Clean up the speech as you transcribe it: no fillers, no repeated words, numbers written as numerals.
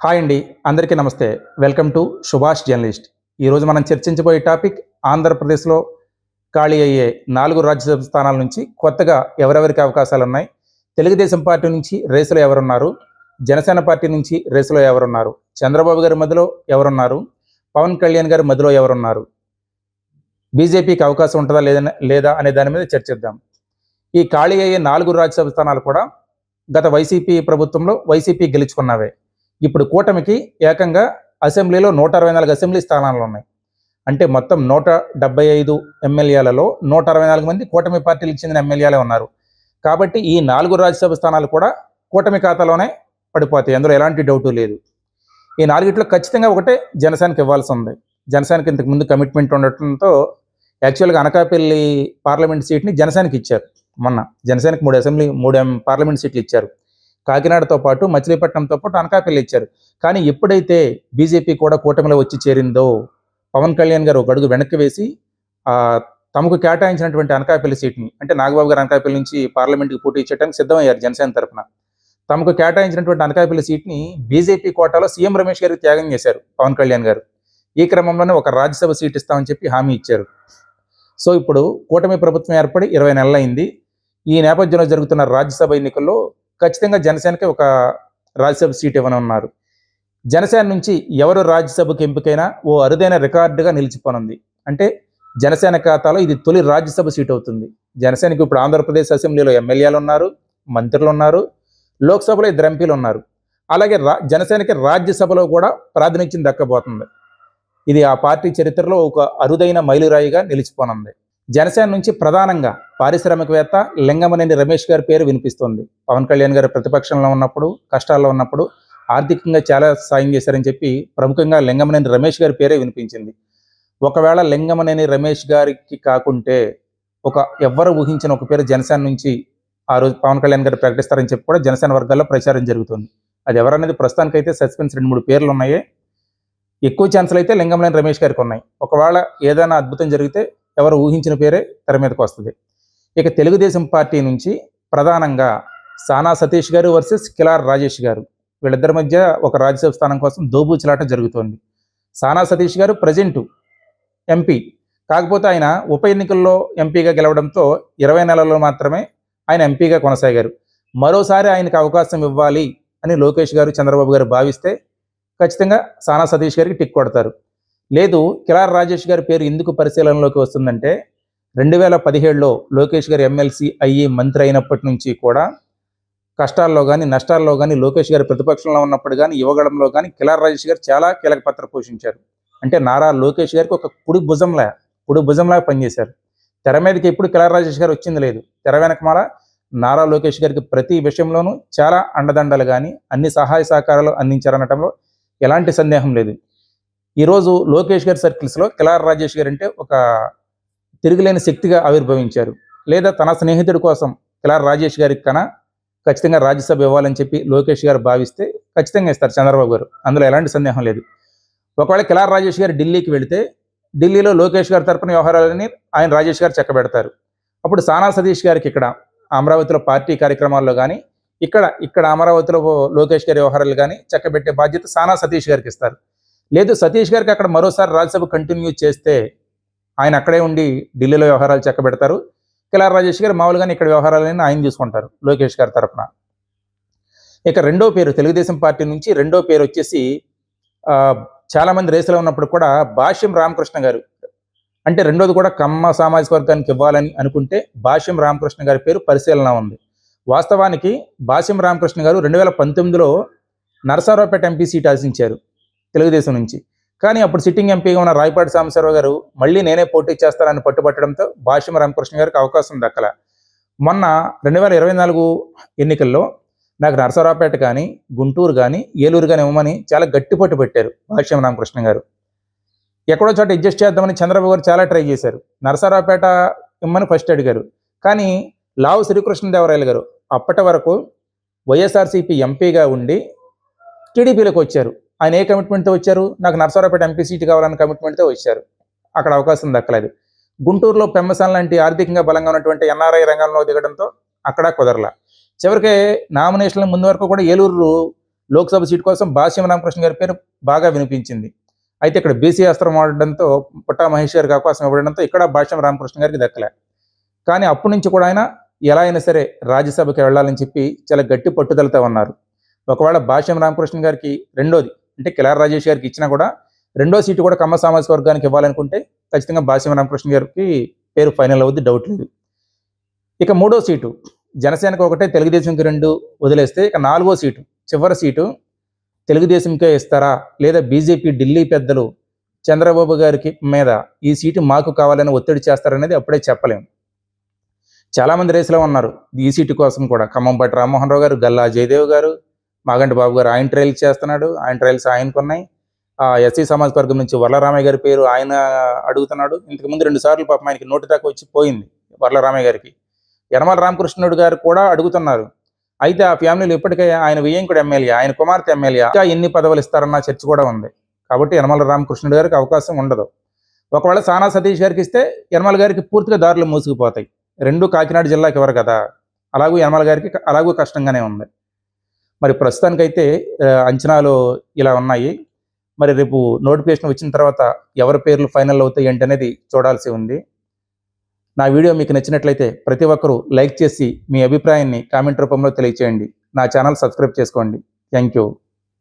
Hi అండి. అందరికీ నమస్తే. Welcome to Subhash journalist. ఈరోజు మనం చర్చించబోయే టాపిక్ ఆంధ్రప్రదేశ్‌లో ఖాళీ అయ్యే 4 రాజ్యసభ స్థానాల నుంచి కొత్తగా ఎవరెవరికి అవకాశాలున్నాయి? తెలుగుదేశం పార్టీ నుంచి రేసులో ఎవరున్నారు? జనసేన పార్టీ నుంచి రేసులో ఎవరున్నారు? చంద్రబాబు గారి మధ్యలో ఎవరున్నారు? పవన్ కళ్యాణ్ గారి మధ్యలో ఎవరున్నారు? బీజేపీకి అవకాశం ఉంటదా లేదా అనే దాని మీద చర్చిద్దాం. ఈ ఖాళీ అయ్యే 4 రాజ్యసభ స్థానాలు కూడా గత వైసీపీ ప్రభుత్వంలో వైసీపీ గెలుచుకున్నవే. ఇప్పుడు కూటమికి ఏకంగా అసెంబ్లీలో 164 అసెంబ్లీ స్థానాలు ఉన్నాయి. అంటే మొత్తం 175 ఎమ్మెల్యేలలో 164 మంది కూటమి పార్టీలకు చెందిన ఎమ్మెల్యేలే ఉన్నారు. కాబట్టి ఈ 4 రాజ్యసభ స్థానాలు కూడా కూటమి ఖాతాలోనే పడిపోతాయి. అందులో ఎలాంటి డౌటు లేదు. ఈ నాలుగిట్లో ఖచ్చితంగా ఒకటే జనసేనకి ఇవ్వాల్సి ఉంది. జనసేనకి ఇంతకు ముందు కమిట్మెంట్ ఉండటంతో యాక్చువల్గా అనకాపల్లి పార్లమెంట్ సీట్ని జనసేనకి ఇచ్చారు. మొన్న జనసేనకి 3 పార్లమెంట్ సీట్లు ఇచ్చారు. కాకినాడతో పాటు మచిలీపట్నంతో పాటు అనకాపల్లి ఇచ్చారు. కానీ ఎప్పుడైతే బీజేపీ కూడా కూటమిలో వచ్చి చేరిందో పవన్ కళ్యాణ్ గారు ఒక అడుగు వెనక్కి వేసి తమకు కేటాయించినటువంటి అనకాపల్లి సీట్ని, అంటే నాగబాబు గారు అనకాపల్లి నుంచి పార్లమెంట్కి పోటీ చేయడానికి సిద్ధమయ్యారు జనసేన తరఫున. తమకు కేటాయించినటువంటి అనకాపల్లి సీట్ని బీజేపీ కోటాలో సీఎం రమేష్ గారికి త్యాగం చేశారు పవన్ కళ్యాణ్ గారు. ఈ క్రమంలోనే ఒక రాజ్యసభ సీట్ ఇస్తామని చెప్పి హామీ ఇచ్చారు. సో ఇప్పుడు కూటమి ప్రభుత్వం ఏర్పడి 20 నెలలైంది. ఈ నేపథ్యంలో జరుగుతున్న రాజ్యసభ ఎన్నికల్లో ఖచ్చితంగా జనసేనకి ఒక రాజ్యసభ సీట్ ఇవ్వనున్నారు. జనసేన నుంచి ఎవరు రాజ్యసభకు ఎంపికైనా ఓ అరుదైన రికార్డుగా నిలిచిపోనుంది. అంటే జనసేన ఖాతాలో ఇది తొలి రాజ్యసభ సీట్ అవుతుంది. జనసేనకి ఇప్పుడు ఆంధ్రప్రదేశ్ అసెంబ్లీలో ఎమ్మెల్యేలు ఉన్నారు, మంత్రులు ఉన్నారు, లోక్సభలో 2 ఎంపీలు ఉన్నారు. అలాగే జనసేనకి రాజ్యసభలో కూడా ప్రాతినిధ్యం దక్కబోతుంది. ఇది ఆ పార్టీ చరిత్రలో ఒక అరుదైన మైలురాయిగా నిలిచిపోనుంది. జనసేన నుంచి ప్రధానంగా పారిశ్రామికవేత్త లింగమనేని రమేష్ గారి పేరు వినిపిస్తుంది. పవన్ కళ్యాణ్ గారు ప్రతిపక్షంలో ఉన్నప్పుడు, కష్టాల్లో ఉన్నప్పుడు ఆర్థికంగా చాలా సాయం చేశారని చెప్పి ప్రముఖంగా లింగమనేని రమేష్ గారి పేరే వినిపించింది. ఒకవేళ లింగమనేని రమేష్ గారికి కాకుంటే ఎవ్వరు ఊహించిన ఒక పేరు జనసేన నుంచి ఆ రోజు పవన్ కళ్యాణ్ గారు ప్రకటిస్తారని చెప్పి కూడా జనసేన వర్గాల్లో ప్రచారం జరుగుతుంది. అది ఎవరనేది ప్రస్తుతానికైతే సస్పెన్స్ 2-3 పేర్లు ఉన్నాయి. ఎక్కువ ఛాన్సులు అయితే లింగమనేని రమేష్ గారికి ఉన్నాయి. ఒకవేళ ఏదైనా అద్భుతం జరిగితే ఎవరు ఊహించిన పేరే తెర మీదకి వస్తుంది. ఇక తెలుగుదేశం పార్టీ నుంచి ప్రధానంగా సానా సతీష్ గారు వర్సెస్ కిలార్ రాజేష్ గారు, వీళ్ళిద్దరి మధ్య ఒక రాజ్యసభ స్థానం కోసం దోబూచులాట జరుగుతోంది. సానా సతీష్ గారు ప్రజెంటు ఎంపీ, కాకపోతే ఆయన ఉప ఎన్నికల్లో ఎంపీగా గెలవడంతో 20 నెలల్లో మాత్రమే ఆయన ఎంపీగా కొనసాగారు. మరోసారి ఆయనకు అవకాశం ఇవ్వాలి అని లోకేష్ గారు, చంద్రబాబు గారు భావిస్తే ఖచ్చితంగా సానా సతీష్ గారికి టిక్ కొడతారు. లేదు, కిలార్ రాజేష్ గారి పేరు ఎందుకు పరిశీలనలోకి వస్తుందంటే 2017లో లోకేష్ గారు ఎమ్మెల్సీ అయ్యి మంత్రి అయినప్పటి నుంచి కూడా కష్టాల్లో కానీ నష్టాల్లో కానీ లోకేష్ గారు ప్రతిపక్షంలో ఉన్నప్పుడు కానీ ఇవ్వగడంలో కానీ కిలార్ రాజేష్ గారు చాలా కీలక పాత్ర పోషించారు. అంటే నారా లోకేష్ గారికి ఒక కుడి భుజంలా పనిచేశారు. తెర మీదకి ఎప్పుడు కిలార్ రాజేష్ గారు వచ్చింది లేదు. తెర వెనకమాల నారా లోకేష్ గారికి ప్రతి విషయంలోనూ చాలా అండదండలు కానీ అన్ని సహాయ సహకారాలు అందించారనటంలో ఎలాంటి సందేహం లేదు. ఈరోజు లోకేష్ గారి సర్కిల్స్లో కిలార్ రాజేష్ గారు అంటే ఒక తిరుగులేని శక్తిగా ఆవిర్భవించారు. లేదా తన స్నేహితుడి కోసం కిలార్ రాజేష్ గారికి కన్నా ఖచ్చితంగా రాజ్యసభ ఇవ్వాలని చెప్పి లోకేష్ గారు భావిస్తే ఖచ్చితంగా ఇస్తారు చంద్రబాబు గారు. అందులో ఎలాంటి సందేహం లేదు. ఒకవేళ కిలార్ రాజేష్ గారు ఢిల్లీకి వెళితే ఢిల్లీలో లోకేష్ గారి తరపున వ్యవహారాలని ఆయన రాజేష్ గారు చక్కబెడతారు. అప్పుడు సానా సతీష్ గారికి ఇక్కడ అమరావతిలో పార్టీ కార్యక్రమాల్లో కానీ ఇక్కడ అమరావతిలో లోకేష్ గారి వ్యవహారాలు కానీ చక్కబెట్టే బాధ్యత సానా సతీష్ గారికి ఇస్తారు. లేదు, సతీష్ గారికి అక్కడ మరోసారి రాజ్యసభ కంటిన్యూ చేస్తే ఆయన అక్కడే ఉండి ఢిల్లీలో వ్యవహారాలు చక్కబెడతారు. కిలార్ రాజేష్ గారు మామూలుగానే ఇక్కడ వ్యవహారాలని ఆయన తీసుకుంటారు లోకేష్ గారి తరఫున. ఇక రెండో పేరు తెలుగుదేశం పార్టీ నుంచి రెండో పేరు వచ్చేసి చాలామంది రేసులో ఉన్నప్పుడు కూడా భాష్యం రామకృష్ణ గారు, అంటే రెండోది కూడా కమ్మ సామాజిక వర్గానికి ఇవ్వాలని అనుకుంటే భాష్యం రామకృష్ణ గారి పేరు పరిశీలన ఉంది. వాస్తవానికి భాష్యం రామకృష్ణ గారు 2019లో నరసరావుపేట ఎంపీ సీట్ ఆశించారు తెలుగుదేశం నుంచి. కానీ అప్పుడు సిట్టింగ్ ఎంపీగా ఉన్న రాయపాటి సాంబశివరావు గారు మళ్ళీ నేనే పోటీ చేస్తానని పట్టుబట్టడంతో భాష్యం రామకృష్ణ గారికి అవకాశం దక్కల. మొన్న 2024 ఎన్నికల్లో నాకు నరసరావుపేట కానీ గుంటూరు కానీ ఏలూరు కానీ ఇవ్వమని చాలా గట్టి పట్టు పెట్టారు భాష్యం రామకృష్ణ గారు. ఎక్కడో చోట అడ్జస్ట్ చేద్దామని చంద్రబాబు గారు చాలా ట్రై చేశారు. నరసరావుపేట ఇమ్మని ఫస్ట్ అడిగారు. కానీ లావు శ్రీకృష్ణదేవరాయలు గారు అప్పటి వరకు వైఎస్ఆర్సీపీ ఎంపీగా ఉండి టీడీపీలోకి వచ్చారు. ఆయన ఏ కమిట్మెంట్తో వచ్చారు? నాకు నరసరావుపేట ఎంపీ సీట్ కావాలన్న కమిట్మెంట్తో వచ్చారు. అక్కడ అవకాశం దక్కలేదు. గుంటూరులో పెమ్మసాన్ లాంటి ఆర్థికంగా బలంగా ఉన్నటువంటి ఎన్ఆర్ఐ రంగంలో దిగడంతో అక్కడ కుదరలా. చివరికి నామినేషన్ల ముందు వరకు కూడా ఏలూరు లోక్సభ సీటు కోసం బాసిం రామకృష్ణ గారి పేరు బాగా వినిపించింది. అయితే ఇక్కడ బీసీ అస్త్రం వాడడంతో పుట్టా మహేష్ గారికి అవకాశం ఇవ్వడంతో ఇక్కడ బాసిం రామకృష్ణ గారికి దక్కలే. కానీ అప్పటి నుంచి కూడా ఆయన ఎలా అయినా సరే రాజ్యసభకి వెళ్ళాలని చెప్పి చాలా గట్టి పట్టుదలతో ఉన్నారు. ఒకవేళ బాసిం రామకృష్ణ గారికి రెండోది అంటే కిలార్ రాజేష్ గారికి ఇచ్చినా కూడా రెండో సీటు కూడా కమ్మ సామాజిక వర్గానికి ఇవ్వాలనుకుంటే ఖచ్చితంగా బాసిం రామకృష్ణ గారికి పేరు ఫైనల్ అవుద్ది, డౌట్ లేదు. ఇక మూడో సీటు జనసేనకు ఒకటే, తెలుగుదేశంకి 2 వదిలేస్తే ఇక 4వ సీటు చివరి సీటు తెలుగుదేశంకే ఇస్తారా లేదా బీజేపీ ఢిల్లీ పెద్దలు చంద్రబాబు గారికి మీద ఈ సీటు మాకు కావాలని ఒత్తిడి చేస్తారనేది అప్పుడే చెప్పలేము. చాలామంది రేసులో ఉన్నారు ఈ సీటు కోసం కూడా. ఖమ్మంపాటి రామ్మోహన్ రావు గారు, గల్లా జయదేవ్ గారు, మాగంటి బాబు గారు ఆయన ట్రయల్స్ చేస్తున్నాడు, ఆయన ట్రయల్స్ ఆయనకు ఉన్నాయి. ఎస్సీ సమాజ వర్గం నుంచి వర్లరామయ్య గారి పేరు ఆయన అడుగుతున్నాడు. ఇంతకుముందు 2 సార్లు పాపం ఆయనకి నోటి దాకా వచ్చి పోయింది వర్లరామయ్య గారికి. యనమల రామకృష్ణుడు గారు కూడా అడుగుతున్నారు. అయితే ఆ ఫ్యామిలీలో ఇప్పటికే ఆయన వియ్యంకుడు ఎమ్మెల్యే, ఆయన కుమార్తె ఎమ్మెల్యే, ఇంకా ఎన్ని పదవులు ఇస్తారన్న చర్చ కూడా ఉంది. కాబట్టి యనమల రామకృష్ణుడు గారికి అవకాశం ఉండదు. ఒకవేళ సానా సతీష్ గారికి ఇస్తే యనమల గారికి పూర్తిగా దారులు మూసుకుపోతాయి. 2 కాకినాడ జిల్లాకి ఎవరు కదా, అలాగూ యనమల గారికి అలాగూ కష్టంగానే ఉంది. మరి ప్రస్తుతానికైతే అంచనాలు ఇలా ఉన్నాయి. మరి రేపు నోటిఫికేషన్ వచ్చిన తర్వాత ఎవరి పేర్లు ఫైనల్ అవుతాయి ఏంటనేది చూడాల్సి ఉంది. నా వీడియో మీకు నచ్చినట్లయితే ప్రతి ఒక్కరూ లైక్ చేసి మీ అభిప్రాయాన్ని కామెంట్ రూపంలో తెలియచేయండి. నా ఛానల్ సబ్స్క్రైబ్ చేసుకోండి. Thank you.